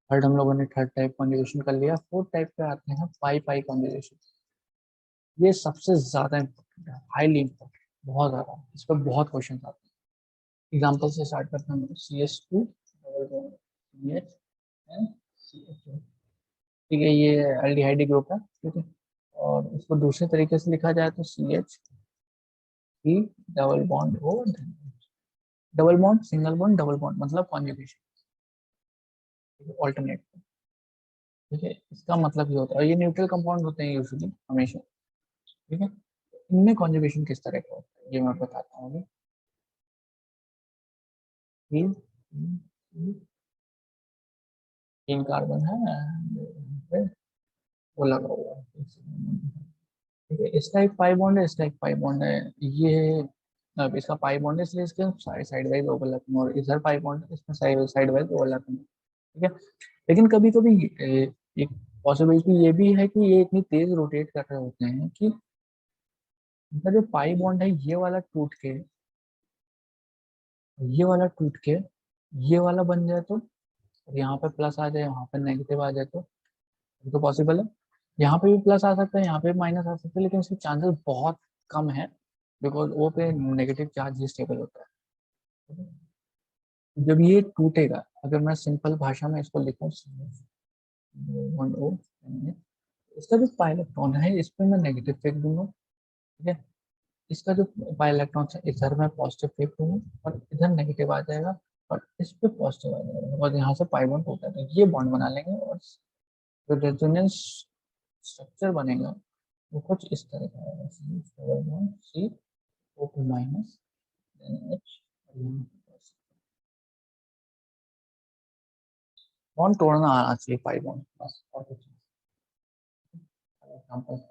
Third हम लोगों ने थर्ड टाइप कॉन्जुगेशन कर लिया। फोर्थ टाइप पे आते हैं पाई पाई कॉन्जुगेशन। ये सबसे ज्यादा इम्पोर्टेंट है, हाईली इम्पोर्टेंट, बहुत ज्यादा, इस पर बहुत क्वेश्चन आते हैं। एग्जाम्पल से स्टार्ट करते हैं। CH2 CH एंड CH2, ठीक है, ये एल्डिहाइड ग्रुप है, ठीक है। और इसको दूसरे तरीके से लिखा जाए तो CH3 double bond O, double bond single bond double bond, मतलब कॉन्जुगेशन, ऑल्टरनेट, ठीक है। इसका मतलब ये होता है, और ये न्यूट्रल कंपाउंड होते हैं यूजुअली, हमेशा, ठीक है। इनमें कॉन्जुगेशन किस तरह का होता है ये मैं बताता हूँ अभी। तीन तीन कार्बन है and वो लगा हुआ है, ठीक है। इसका एक पाई बॉन्ड है, इसका एक पाई बॉन्ड है। ये अब इसका पाई बॉन्ड है, इसलिए इसके साइड साइड वाइज ओवरलैपिंग, और इधर पाई बॉन्ड है, इसमें साइड साइड वाइज ओवरलैपिंग, ठीक है। लेकिन कभी कभी एक पॉसिबिलिटी ये भी है कि ये इतनी तेज रोटेट कर रहे होते हैं कि इनका जो पाई बॉन्ड है ये वाला टूट के ये वाला बन जाए तो, और यहाँ पे प्लस आ जाए, वहां पे नेगेटिव आ जाए तो, ये तो पॉसिबल है। यहाँ पे भी प्लस आ सकता है, यहाँ पे भी माइनस आ सकता है, लेकिन इसके चांसेस बहुत कम है, बिकॉज वो पे नेगेटिव चार्ज ही स्टेबल होता है। जब ये टूटेगा, अगर मैं सिंपल भाषा में इसको लिखूं, वन ओ, इसका जो पाई इलेक्ट्रॉन है इस पे मैं नेगेटिव फेंक दूंगा, ठीक है। इसका जो पाई इलेक्ट्रॉन है इधर मैं पॉजिटिव फेंक दूंगा, और इधर नेगेटिव आ जाएगा, और इस पे पॉजिटिव आ जाएगा, और यहाँ से पाई बॉन्ड टूटा है, तो ये बॉन्ड बना लेंगे, और जो रेजोनेंस स्ट्रक्चर बनेगा वो कुछ इस तरह का आएगा। CO2 माइनस एच, बॉन्ड तोड़ना आना चाहिए, पाई बॉन्ड, बस और कुछ एग्जांपल।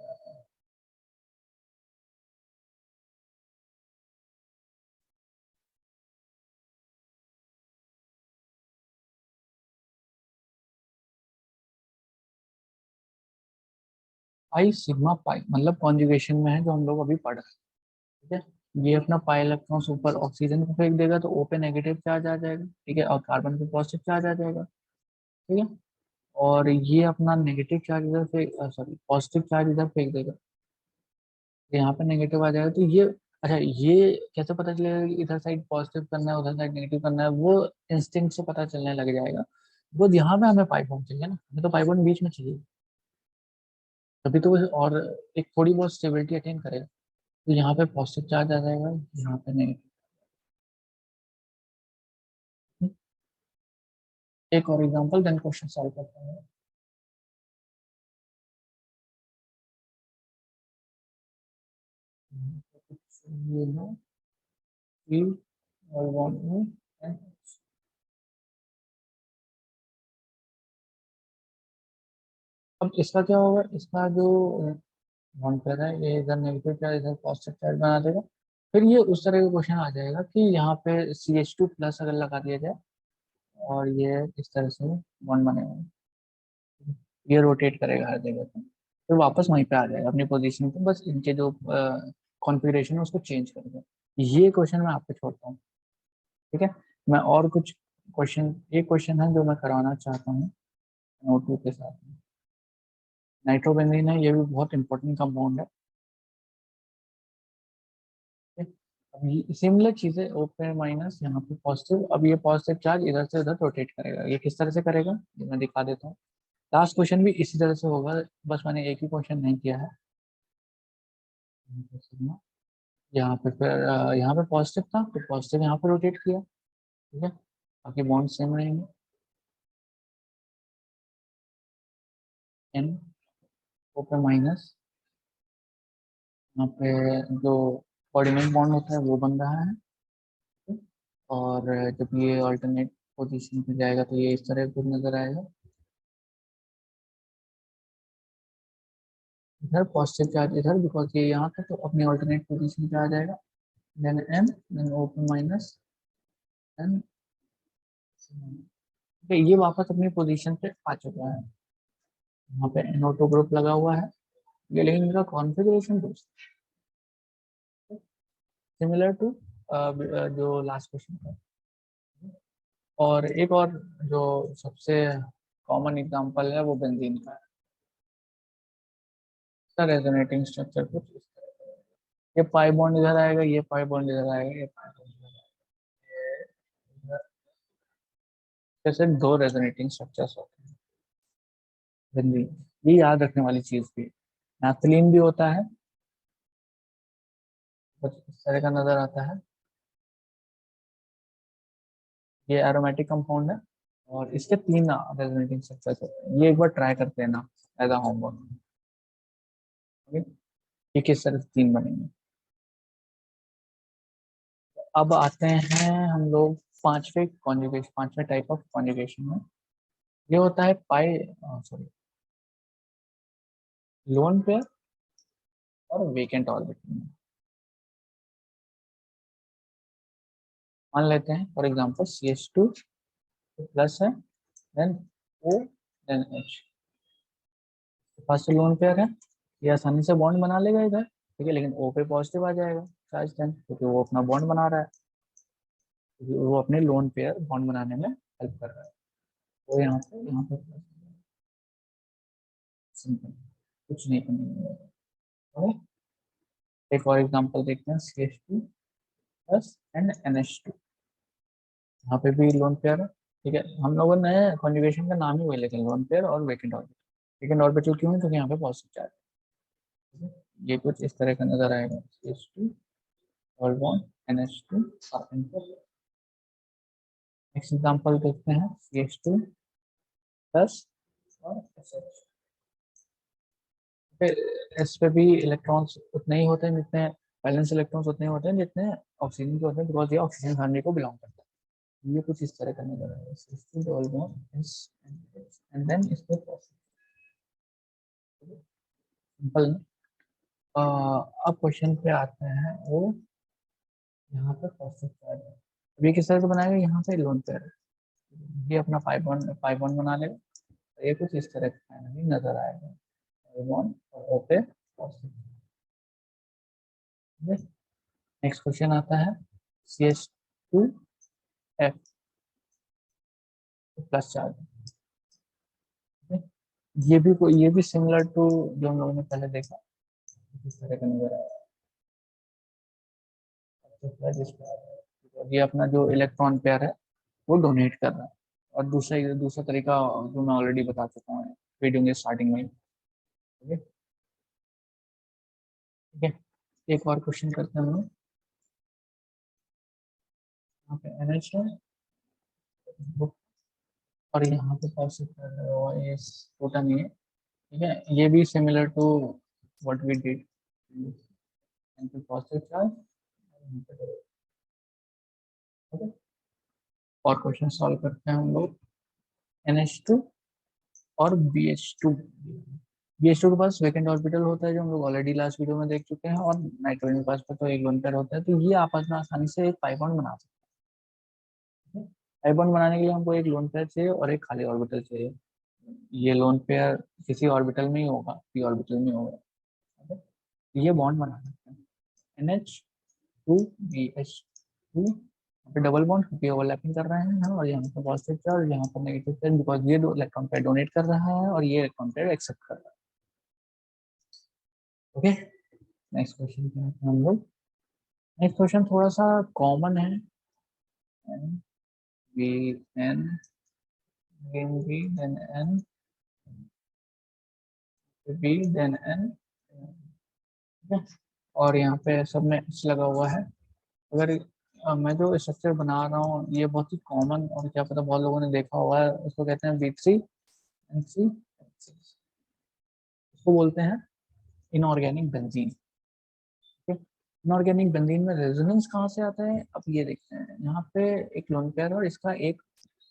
आई सिग्मा पाई मतलब कॉन्जुगेशन में है जो हम लोग अभी पढ़ रहे हैं, ठीक है। ये अपना पाई इलेक्ट्रॉन्स ऊपर ऑक्सीजन को फेंक देगा तो O पे नेगेटिव चार्ज आ जाएगा, ठीक है, और कार्बन पे पॉजिटिव चार्ज आ जाएगा, ठीक है। और ये अपना नेगेटिव चार्ज इधर फेंक, सॉरी, पॉजिटिव चार्ज इधर फेंक देगा, तो यहाँ पे नेगेटिव आ जाएगा, तो ये, अच्छा, ये कैसे पता चलेगा कि इधर साइड पॉजिटिव करना है उधर साइड नेगेटिव करना है, वो इंस्टिंक्ट से पता चलने लग जाएगा। वो यहाँ पे हमें पाई बॉन्ड चाहिए ना, हमें तो पाई बॉन्ड बीच में चाहिए, तभी तो वो और एक थोड़ी बहुत स्टेबिलिटी अटेन करेगा। तो यहाँ पे पॉजिटिव चार्ज आ जाएगा, यहाँ पे नेगेटिव। एक और एग्जांपल देन क्वेश्चन सॉल्व करते हैं। ये लो, P और 1 and अब इसका क्या होगा, इसका जो बॉन्ड पेयर है ये इधर नेगेटिव चार्ज इधर पॉजिटिव चार्ज बना देगा। फिर ये उस तरह का क्वेश्चन आ जाएगा कि यहाँ पे CH2 प्लस अगर लगा दिया जाए और ये इस तरह से बॉन्ड बनेगा, ये रोटेट करेगा हर जगह पे, फिर वापस वहीं पे आ जाएगा अपनी पोजीशन पे, बस इनके जो कॉन्फ़िगरेशन है उसको चेंज कर देगा। ये क्वेश्चन मैं आपको छोड़ता हूँ, ठीक है। मैं और कुछ क्वेश्चन, एक क्वेश्चन है जो मैं करवाना चाहता हूँ नोटबुक के साथ में। नाइट्रोबेंजीन है, ये भी बहुत इंपॉर्टेंट कंपाउंड है, ठीक है? अब ये सिमिलर चीजें, ओपन माइनस यहाँ पे पॉजिटिव, अब ये पॉजिटिव चार्ज इधर से उधर रोटेट करेगा, ये किस तरह से करेगा ये मैं दिखा देता हूँ। लास्ट क्वेश्चन भी इसी तरह से होगा, बस मैंने एक ही क्वेश्चन नहीं किया है। यहाँ पे फिर यहाँ पे पॉजिटिव था तो पॉजिटिव यहाँ पे रोटेट किया, ठीक है, बाकी बॉन्ड सेम रहेंगे। एन, ओपन माइनस, यहाँ पे जो कोऑर्डिनेट बॉन्ड होता है वो बन रहा है, ठीक है? और जब ये अल्टरनेट पोजीशन पे जाएगा तो ये इस तरह कुछ नजर आएगा, इधर पॉजिटिव चार्ज इधर, बिकॉज ये यहाँ था तो अपनी अल्टरनेट पोजीशन पे आ जाएगा। Then N, then open minus, then ये वापस अपनी पोजीशन पे आ चुका है। यहाँ पे NO2 ग्रुप लगा हुआ है, ये लेकिन इनका कॉन्फ़िगरेशन सिमिलर टू जो लास्ट क्वेश्चन था। और एक और जो सबसे कॉमन एग्जांपल है वो बेंजीन का है। रेजोनेटिंग स्ट्रक्चर कुछ इस तरह का है। ये पाई बॉन्ड इधर आएगा, ये पाई बॉन्ड इधर आएगा, ये पाई बॉन्ड इधर आएगा, ये इधर। जैसे दो रेजोनेटिंग स्ट्रक्चर्स होते हैं बेंजीन। ये याद रखने वाली चीज भी है। नैप्थलीन भी होता है, कुछ इस तरह का नजर आता है। ये एरोमेटिक कंपाउंड है और इसके तीन रेजोनेटिंग स्ट्रक्चर्स होते हैं। ये एक बार ट्राई करते हैं ना एज अ होमवर्क। ये किस तरह से तीन बनेंगे। अब आते हैं हम लोग पांचवें टाइप ऑफ कॉन्जुगेशन में। ये होता है पाई सॉरी लोन पेयर और वेकेंट ऑर्बिटल में। मान लेते हैं फॉर एग्जांपल CH2 प्लस है, then O, then H। First lone pair है, ये आसानी से बॉन्ड बना लेगा इधर, ठीक है, लेकिन O पे पॉजिटिव आ जाएगा चार्ज देन, क्योंकि वो अपना बॉन्ड बना रहा है, क्योंकि वो अपने लोन पेयर बॉन्ड बनाने में हेल्प कर रहा है। वो यहाँ पे सिंपल, कुछ नहीं करना है। एक और एग्जांपल देखते हैं CH2 प्लस एंड NH2। यहाँ पे भी लोन पेयर है, ठीक है। हम लोगों ने कॉन्जुगेशन का नाम ही वही लिखा, लोन पेयर और वेकेंट ऑर्बिटल। वेकेंट ऑर्बिटल क्यों है, क्योंकि यहाँ पे पॉजिटिव चार्ज है। ये कुछ इस तरह का नजर आएगा, CH2 डबल बॉन्ड NH2 और नेक्स्ट एग्जांपल देखते हैं CH2 प्लस और SH। फिर इस पे भी इलेक्ट्रॉन्स उतने ही होते हैं जितने बैलेंस इलेक्ट्रॉन्स उतने ही होते हैं जितने ऑक्सीजन के होते हैं, बिकॉज ये ऑक्सीजन फैमिली को बिलोंग करता है। ये कुछ इस तरह का नजर आएगा, CH2 double bond S and then इस पे सिंपल। अब क्वेश्चन पे आते हैं वो, यहाँ पे पॉजिटिव चार्ज है। अब ये किस तरह से बनाएगा, यहाँ पे लोन पेयर है, ये अपना पाई बॉन्ड बना लेगा। ये कुछ इस तरह का फाइनली नजर आएगा, पाई बॉन्ड और O पे पॉजिटिव। नेक्स्ट क्वेश्चन आता है CH2F प्लस चार्ज। ये भी सिमिलर टू जो हम लोगों ने पहले देखा, इस तरह का नजर आएगा। ये अपना जो इलेक्ट्रॉन पेयर है वो डोनेट कर रहा है। और दूसरा तरीका जो मैं ऑलरेडी बता चुका हूँ वीडियो के स्टार्टिंग में, ठीक है। ठीक है, एक और क्वेश्चन करते हैं हम लोग। यहाँ पे NH है और यहाँ पे पॉजिटिव ये छोटा नहीं है, ठीक है। ये भी similar to what we did, positive charge. और क्वेश्चन सॉल्व करते हैं हम लोग। NH2 और BH2 के पास वेकेंट ऑर्बिटल होता है, जो हम लोग ऑलरेडी लास्ट वीडियो में देख चुके हैं, और नाइट्रोजन के पास तो एक लोन पेयर होता है। तो ये आपस में आसानी से एक पाई बॉन्ड बना सकते हैं। पाई बॉन्ड बनाने के लिए हमको एक लोन पेयर चाहिए और एक खाली ऑर्बिटल चाहिए। ये लोन पेयर किसी ऑर्बिटल में ही होगा, पी ऑर्बिटल में होगा, ठीक है? ये बॉन्ड बना सकते हैं NH2BH2 पे डबल बॉन्ड, क्योंकि ओवरलैपिंग कर रहे हैं और यहाँ पे पॉजिटिव चार्ज, यहाँ पर नेगेटिव चार्ज, बिकॉज ये दो इलेक्ट्रॉन पेयर डोनेट कर रहा है और ये इलेक्ट्रॉन पेयर एक्सेप्ट कर रहा है। ओके, नेक्स्ट क्वेश्चन पे आते हैं हम लोग। नेक्स्ट क्वेश्चन थोड़ा सा कॉमन है, N B N B then N B then N, ठीक है। और यहाँ पे सब में H लगा हुआ है। अगर मैं जो स्ट्रक्चर बना रहा हूँ ये बहुत ही कॉमन, और क्या पता बहुत लोगों ने देखा हुआ है, उसको कहते हैं B3NC। इसको बोलते हैं इनऑर्गेनिक बेंजीन। इनऑर्गेनिक बेंजीन में रेजोनेंस कहाँ से आता है, अब ये देखते हैं। यहाँ पे एक लोन पेयर और इसका एक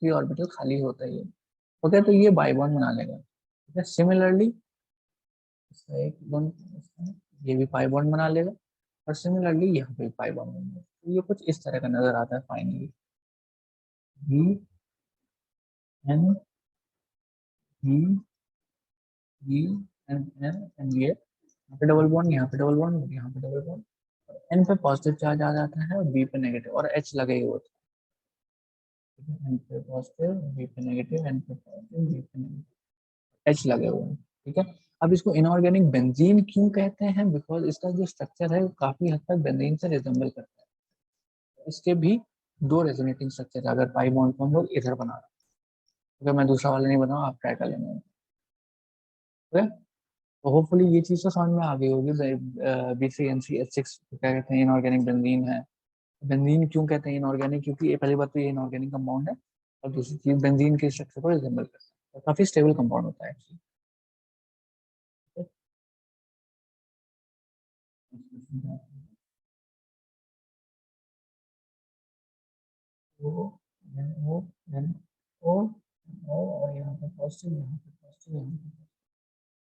p ऑर्बिटल खाली होता है, ये ओके, तो ये बाई बॉन्ड बना लेगा, ठीक है। सिमिलरली इसका एक लोन, ये भी पाई बॉन्ड बना लेगा, और सिमिलरली यहाँ पे पाई बॉन्ड बनेगा। तो ये कुछ इस तरह का नजर आता है finally, B N B B N N N ये यहाँ पे डबल बॉन्ड, यहाँ पे डबल बॉन्ड, यहाँ पे डबल बॉन्ड। एन पे पॉजिटिव चार्ज आ जाता है और बी पे नेगेटिव, और एच लगे ही होता है। एन पे पॉजिटिव, बी पे नेगेटिव, एन पे पॉजिटिव, बी पे नेगेटिव, एच लगे हुए हैं, ठीक है। अब इसको इनऑर्गेनिक बेंजीन क्यों कहते हैं? बिकॉज इसका जो स्ट्रक्चर है वो काफी हद तक बेंजीन से रिजेंबल करता है। इसके भी दो रेजोनेटिंग स्ट्रक्चर है, अगर पाई बॉन्ड को हम लोग इधर बना रहे हैं, अगर मैं दूसरा वाला नहीं बनाऊँ, आप ट्राई कर लेंगे, ठीक है। तो होपफुली ये चीज तो समझ में आ गई होगी। BCNCH6 क्या कहते हैं, इनऑर्गेनिक बेंजीन है। बेंजीन क्यों कहते हैं इनऑर्गेनिक? क्योंकि ये पहली बात तो ये इनऑर्गेनिक कंपाउंड है, और दूसरी चीज बेंजीन के स्ट्रक्चर को रिजेंबल करता है, तो काफी स्टेबल कंपाउंड होता है एक्चुअली। ओ, ओ, ओ, ओ, और यहाँ पे पॉजिटिव, यहाँ पे पॉजिटिव, यहाँ पे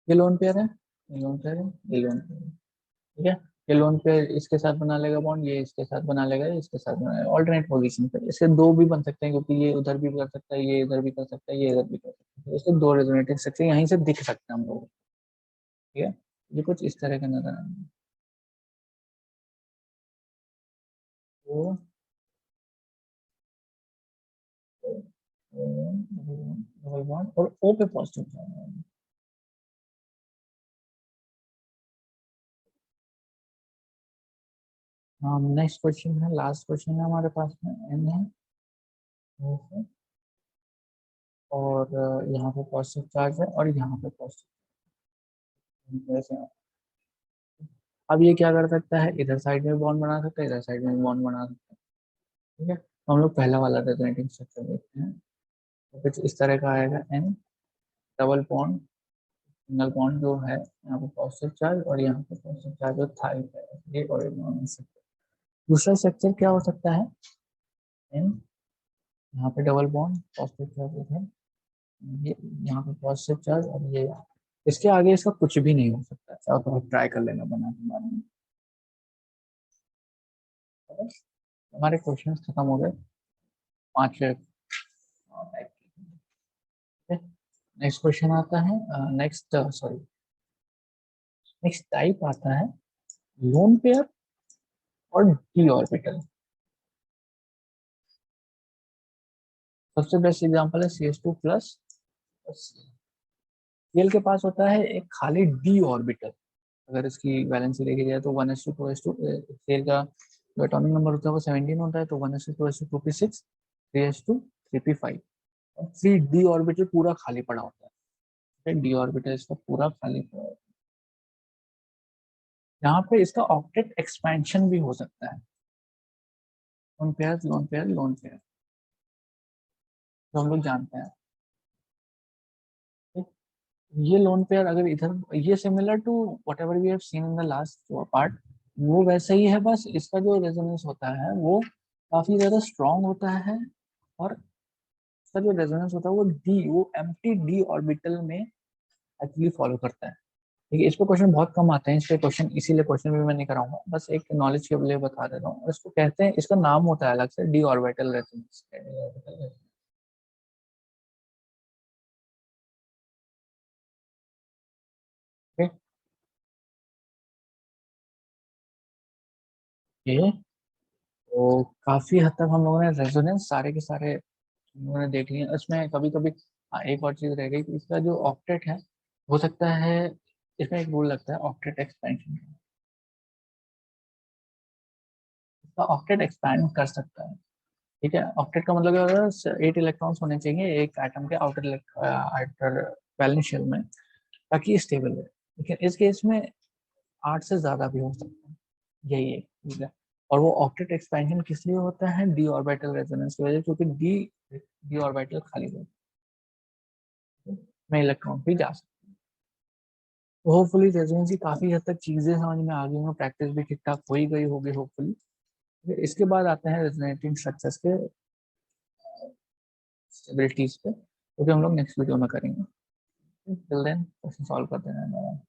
ये लोन पेयर है, ये लोन पेयर है, ये लोन पेयर है, ठीक है। ये लोन पेयर इसके साथ बना लेगा बॉन्ड, ये इसके साथ बना लेगा, ये इसके साथ बना लेगा, ऑल्टरनेट पोजीशन पे। इसके दो भी बन सकते हैं, क्योंकि ये उधर भी कर सकता है, ये इधर भी कर सकता है, ये इधर भी कर सकता है। इसके दो रेजोनेटिंग स्ट्रक्चर यहीं से दिख सकते हैं हम लोग, ठीक है। ये कुछ इस तरह का नजर आएंगे। ओ, डबल बॉन्ड और ओ पे पॉजिटिव चार्ज। हाँ, नेक्स्ट क्वेश्चन है, लास्ट क्वेश्चन है हमारे पास में, एन है, और यहाँ पे पॉजिटिव चार्ज है, और यहाँ पे पॉजिटिव। अब ये क्या कर सकता है, इधर साइड में बॉन्ड बना सकता है, इधर साइड में बॉन्ड बना सकता है, ठीक है। तो हम लोग पहला वाला रेजोनेटिंग स्ट्रक्चर देखते हैं। तो कुछ इस तरह का आएगा, N, double bond, single bond जो है यहाँ पे पॉजिटिव चार्ज, और यहाँ पे पॉजिटिव चार्ज जो था, ये और दूसरा स्ट्रक्चर क्या हो सकता है, एन, यहाँ पे डबल बॉन्ड, पॉजिटिव चार्ज है, ये यहाँ पे पॉजिटिव चार्ज, और ये इसके आगे इसका कुछ भी नहीं हो सकता। चाहो तो आप ट्राई कर लेना बना के बारे में। हमारे क्वेश्चन खत्म हो गए, 5। नेक्स्ट क्वेश्चन आता है, नेक्स्ट सॉरी नेक्स्ट टाइप आता है लोन पेयर और डी ऑर्बिटल। सबसे बेस्ट एग्जांपल है CH2 प्लस। सीएल के पास होता है एक खाली डी ऑर्बिटल। अगर इसकी वैलेंसी देखी जाए तो 1:2:2, सीएल का जो एटॉमिक नंबर होता है वो 17 होता है, तो 1:2:2p6, 3:3p5, और 3 डी ऑर्बिटल पूरा खाली पड़ा होता है। डी ऑर्बिटल इसका पूरा खाली पड़ा होता है। यहाँ पे इसका ऑक्टेट एक्सपेंशन भी हो सकता है, lone pair, lone pair, lone pair, जो हम लोग जानते हैं। ये लोन पेयर अगर इधर, ये similar to whatever we have seen in the last part, वो वैसा ही है, बस इसका जो रेजोनेंस होता है वो काफी ज्यादा स्ट्रांग होता है, और इसका जो रेजोनेंस होता है वो एम्प्टी डी ऑर्बिटल में एक्चुअली फॉलो करता है। ठीक है, इस पे क्वेश्चन बहुत कम आते हैं, इसलिए क्वेश्चन, इसीलिए क्वेश्चन भी मैं नहीं कराऊंगा, बस एक नॉलेज के लिए बता देता हूँ। इसको कहते हैं, इसका नाम होता है अलग से, डी ऑर्बिटल रेजोनेंस। ये तो काफी हद तक हम लोगों ने रेजोनेंस सारे के सारे हम लोगों ने देख लिए। इसमें कभी कभी एक और चीज रह गई कि इसका जो ऑक्टेट है, हो सकता है इसमें एक रूल लगता है ऑक्टेट एक्सपेंशन का। इसका ऑक्टेट एक्सपैंड कर सकता है, ठीक है। ऑक्टेट का मतलब क्या होता है, 8 इलेक्ट्रॉन्स होने चाहिए एक एटम के आउटर वैलेंस शेल में, ताकि स्टेबल रहे। लेकिन इस केस में 8 से ज्यादा भी हो सकता है, यही एक चीज है। और वो ऑक्टेट एक्सपेंशन किस लिए होता है, डी ऑर्बिटल रेजोनेंस की वजह से, क्योंकि डी डी ऑर्बिटल खाली होता है, में इलेक्ट्रॉन भी जा सकते हैं। होपफुली रेजोनेंस काफी हद तक चीजें समझ में आ गई होंगी, प्रैक्टिस भी ठीक ठाक हो ही गई होगी होपफुली। इसके बाद आते हैं रेजोनेटिंग स्ट्रक्चर्स के स्टेबिलिटीज पे, जो कि हम लोग नेक्स्ट वीडियो में करेंगे। टिल देन क्वेश्चन सॉल्व करते हैं।